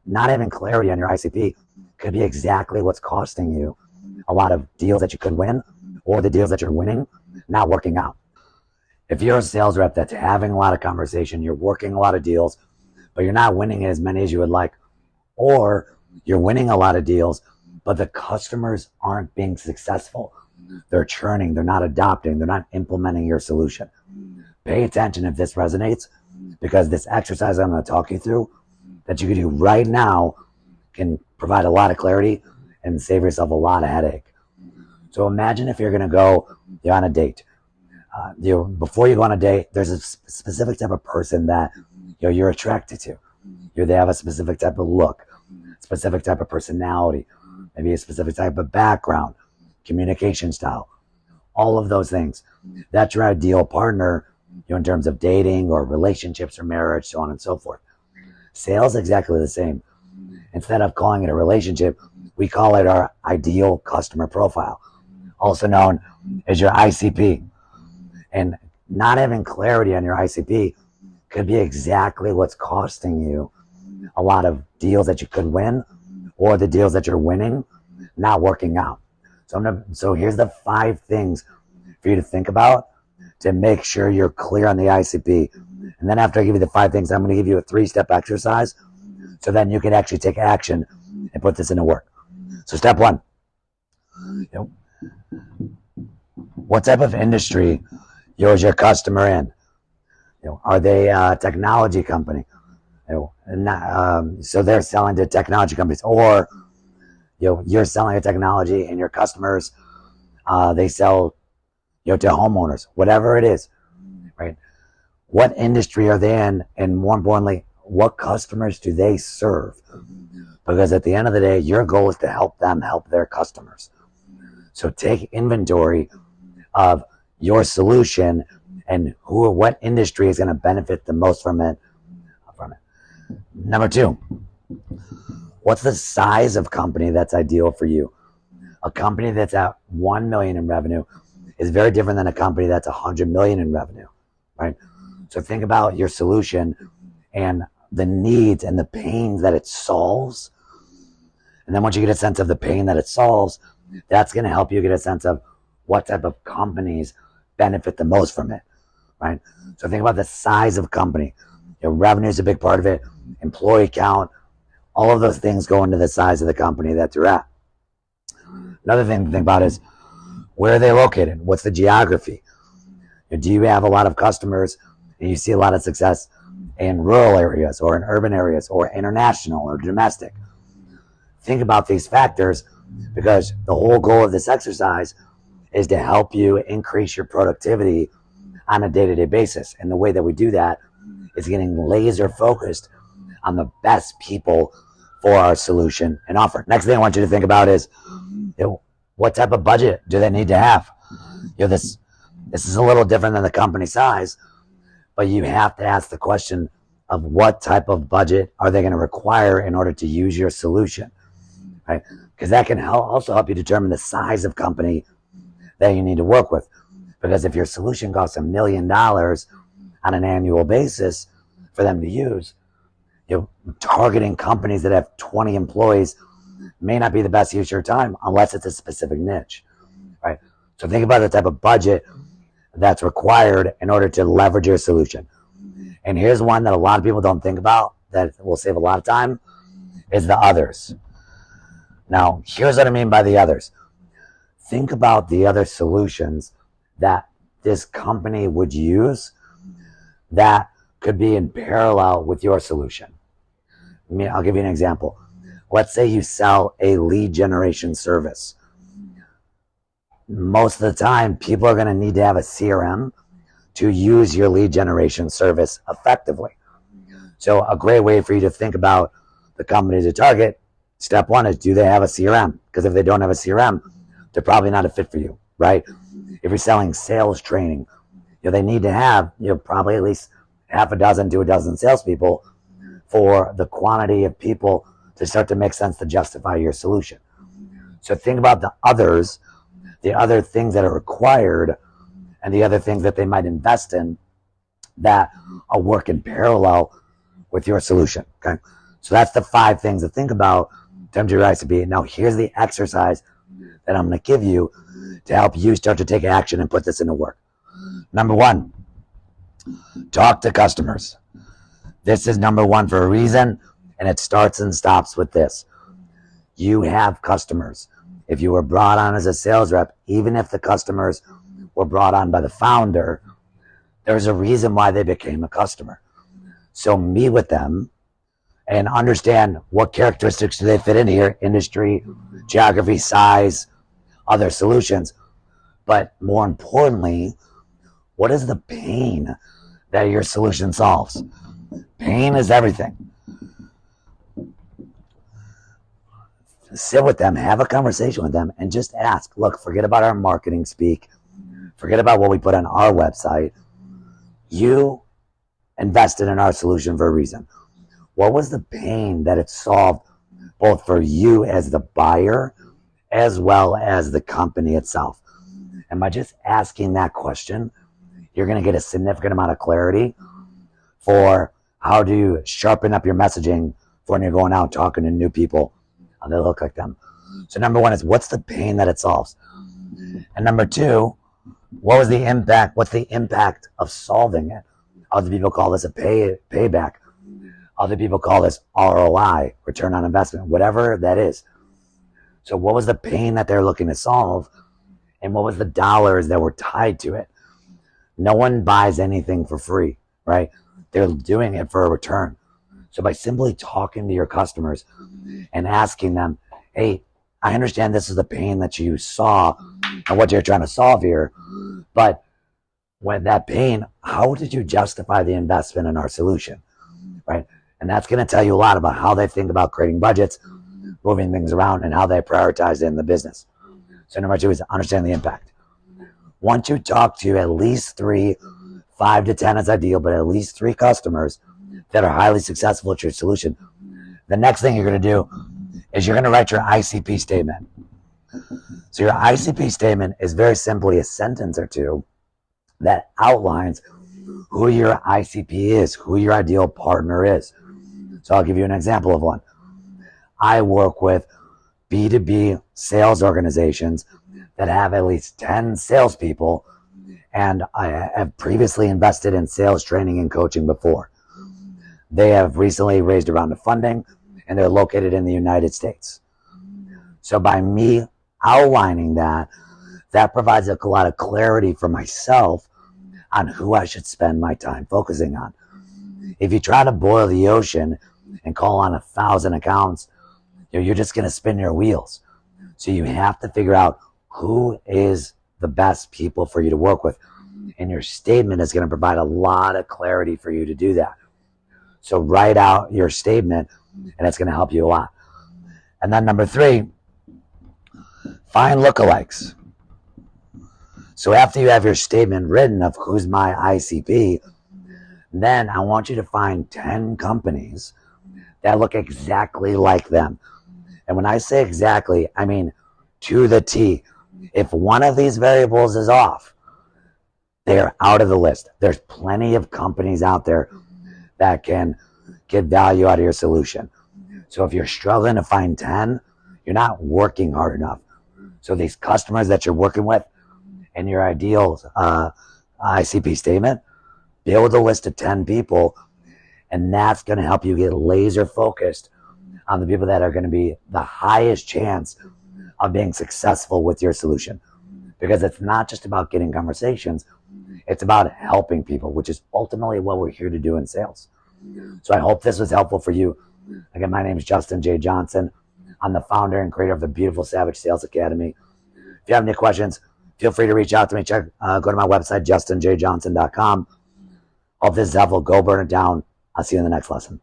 not having clarity on your ICP could be exactly what's costing you a lot of deals that you could win, or the deals that you're winning not working out. If you're a sales rep that's having a lot of conversation, you're working a lot of deals, but you're not winning as many as you would like, or you're winning a lot of deals, but the customers aren't being successful. They're churning, they're not adopting, they're not implementing your solution. Pay attention if this resonates, because this exercise I'm going to talk you through that you can do right now can provide a lot of clarity and save yourself a lot of headache. So imagine if you're going to go, you're on a date. Before you go on a date, there's a specific type of person that you're attracted to. They have a specific type of look, specific type of personality, maybe a specific type of background, communication style, all of those things. That's your ideal partner, in terms of dating or relationships or marriage, so on and so forth. Sales exactly the same. Instead of calling it a relationship, we call it our ideal customer profile, also known as your ICP. And not having clarity on your ICP could be exactly what's costing you a lot of deals that you could win, or the deals that you're winning not working out. So here's the 5 things for you to think about to make sure you're clear on the ICP. And then after I give you the 5 things, I'm going to give you a 3-step exercise so then you can actually take action and put this into work. So step 1, what type of industry is your customer in? Are they a technology company? So they're selling to technology companies, or you're selling a technology and your customers, they sell to homeowners, whatever it is, right? What industry are they in, and more importantly, what customers do they serve? Because at the end of the day, your goal is to help them help their customers. So take inventory of your solution and what industry is going to benefit the most from it. Number 2, what's the size of company that's ideal for you? A company that's at 1 million in revenue is very different than a company that's 100 million in revenue, right? So think about your solution and the needs and the pains that it solves. And then once you get a sense of the pain that it solves, that's going to help you get a sense of what type of companies benefit the most from it, right? So think about the size of company. Revenue is a big part of it. Employee count, all of those things go into the size of the company that you're at. Another thing to think about is, where are they located? What's the geography? Do you have a lot of customers and you see a lot of success in rural areas or in urban areas or international or domestic? Think about these factors, because the whole goal of this exercise is to help you increase your productivity on a day-to-day basis. And the way that we do that is getting laser focused on the best people for our solution and offer. Next thing I want you to think about is, what type of budget do they need to have? This is a little different than the company size, but you have to ask the question of what type of budget are they going to require in order to use your solution, right? Because that can also help you determine the size of company that you need to work with. Because if your solution costs $1 million on an annual basis for them to use, targeting companies that have 20 employees may not be the best use of your time unless it's a specific niche, right? So think about the type of budget that's required in order to leverage your solution. And here's one that a lot of people don't think about that will save a lot of time, is the others. Now, here's what I mean by the others. Think about the other solutions that this company would use that could be in parallel with your solution. I'll give you an example. Let's say you sell a lead generation service. Most of the time, people are going to need to have a CRM to use your lead generation service effectively. So a great way for you to think about the company to target, step 1 is, do they have a CRM? Because if they don't have a CRM, they're probably not a fit for you, right? If you're selling sales training, they need to have probably at least half a dozen to a dozen salespeople for the quantity of people to start to make sense to justify your solution. So think about the others, the other things that are required, and the other things that they might invest in that are work in parallel with your solution. Okay. So that's the 5 things to think about in terms of your ICP. Now, here's the exercise that I'm going to give you to help you start to take action and put this into work. Number 1, talk to customers. This is number 1 for a reason, and it starts and stops with this. You have customers. If you were brought on as a sales rep, even if the customers were brought on by the founder, there's a reason why they became a customer. So meet with them and understand what characteristics do they fit in here: industry, geography, size, other solutions. But more importantly, what is the pain that your solution solves? Pain is everything. Sit with them, have a conversation with them, and just ask, look, forget about our marketing speak. Forget about what we put on our website. You invested in our solution for a reason. What was the pain that it solved, both for you as the buyer as well as the company itself? And by just asking that question, you're going to get a significant amount of clarity for how do you sharpen up your messaging for when you're going out talking to new people, how they look like them. So number 1 is, what's the pain that it solves? And number 2, what was the impact? What's the impact of solving it? Other people call this a payback. Other people call this ROI, return on investment, whatever that is. So what was the pain that they're looking to solve? And what was the dollars that were tied to it? No one buys anything for free, right? They're doing it for a return. So by simply talking to your customers and asking them, hey, I understand this is the pain that you saw and what you're trying to solve here, but when that pain, how did you justify the investment in our solution, right? And that's going to tell you a lot about how they think about creating budgets, moving things around, and how they prioritize in the business. So number 2 is understand the impact. Once you talk to at least 3, 5 to 10 is ideal, but at least 3 customers that are highly successful at your solution, the next thing you're going to do is you're going to write your ICP statement. So your ICP statement is very simply a sentence or 2 that outlines who your ICP is, who your ideal partner is. So I'll give you an example of one. I work with B2B sales organizations that have at least 10 salespeople, and I have previously invested in sales training and coaching before. They have recently raised a round of funding, and they're located in the United States. So by me outlining that, that provides a lot of clarity for myself on who I should spend my time focusing on. If you try to boil the ocean and call on 1,000 accounts, you're just going to spin your wheels. So you have to figure out who is the best people for you to work with. And your statement is going to provide a lot of clarity for you to do that. So write out your statement, and it's going to help you a lot. And then number 3, find lookalikes. So after you have your statement written of who's my ICP, then I want you to find 10 companies that look exactly like them. And when I say exactly, I mean to the T. If one of these variables is off, they're out of the list. There's plenty of companies out there that can get value out of your solution. So if you're struggling to find 10, you're not working hard enough. So these customers that you're working with in your ideal ICP statement, build a list of 10 people, and that's going to help you get laser focused on the people that are going to be the highest chance of being successful with your solution. Because it's not just about getting conversations, it's about helping people, which is ultimately what we're here to do in sales. So I hope this was helpful for you. Again, my name is Justin J. Johnson. I'm the founder and creator of the Beautiful Savage Sales Academy. If you have any questions, feel free to reach out to me. Go to my website, justinjjohnson.com. Hope this is helpful. Go burn it down. I'll see you in the next lesson.